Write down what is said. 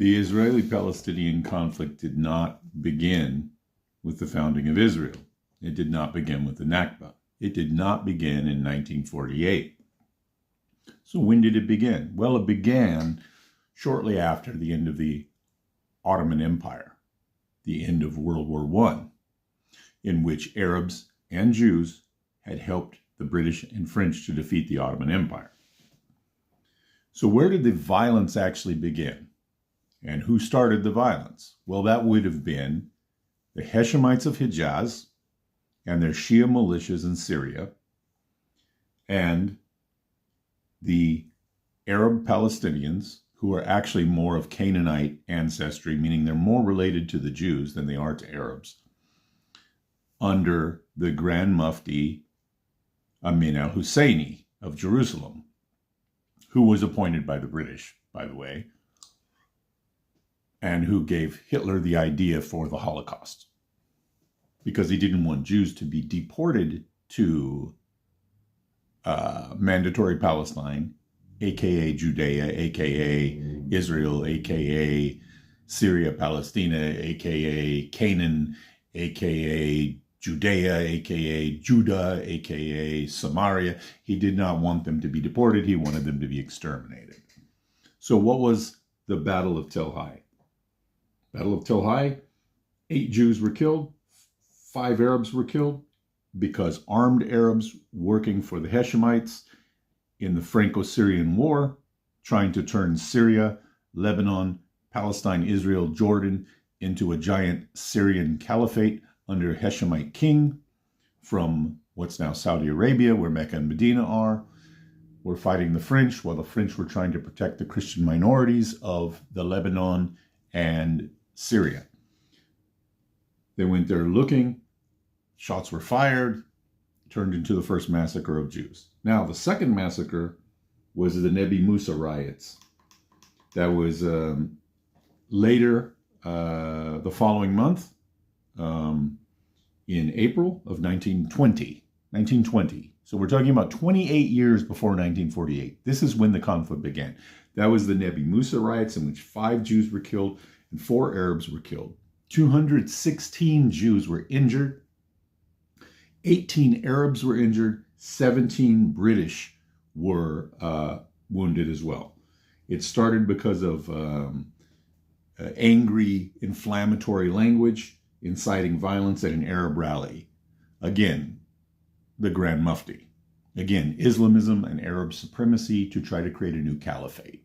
The Israeli-Palestinian conflict did not begin with the founding of Israel. It did not begin with the Nakba. It did not begin in 1948. So when did it begin? Well, it began shortly after the end of the Ottoman Empire, the end of World War I, in which Arabs and Jews had helped the British and French to defeat the Ottoman Empire. So where did the violence actually begin? And who started the violence? Well, that would have been the Hashemites of Hijaz and their Shia militias in Syria, and the Arab Palestinians, who are actually more of Canaanite ancestry, meaning they're more related to the Jews than they are to Arabs, under the Grand Mufti Amin al-Husseini of Jerusalem, who was appointed by the British, by the way, and who gave Hitler the idea for the Holocaust, because he didn't want Jews to be deported to mandatory Palestine, aka Judea, aka Israel, aka Syria, Palestina, aka Canaan, aka Judea, aka Judah, aka Samaria. He did not want them to be deported. He wanted them to be exterminated. So what was the Battle of Tel Hai? Battle of Tel Hai, 8 Jews were killed, 5 Arabs were killed, because armed Arabs working for the Hashemites in the Franco-Syrian War, trying to turn Syria, Lebanon, Palestine, Israel, Jordan into a giant Syrian caliphate under a Hashemite king from what's now Saudi Arabia, where Mecca and Medina are, were fighting the French, while the French were trying to protect the Christian minorities of the Lebanon and Syria. They went there looking, shots were fired, turned into the first massacre of Jews. Now, the second massacre was the Nebi Musa riots. That was later, the following month, in April of 1920. So we're talking about 28 years before 1948. This is when the conflict began. That was the Nebi Musa riots, in which 5 Jews were killed and 4 Arabs were killed. 216 Jews were injured. 18 Arabs were injured. 17 British were wounded as well. It started because of angry, inflammatory language inciting violence at an Arab rally. Again, the Grand Mufti. Again, Islamism and Arab supremacy to try to create a new caliphate.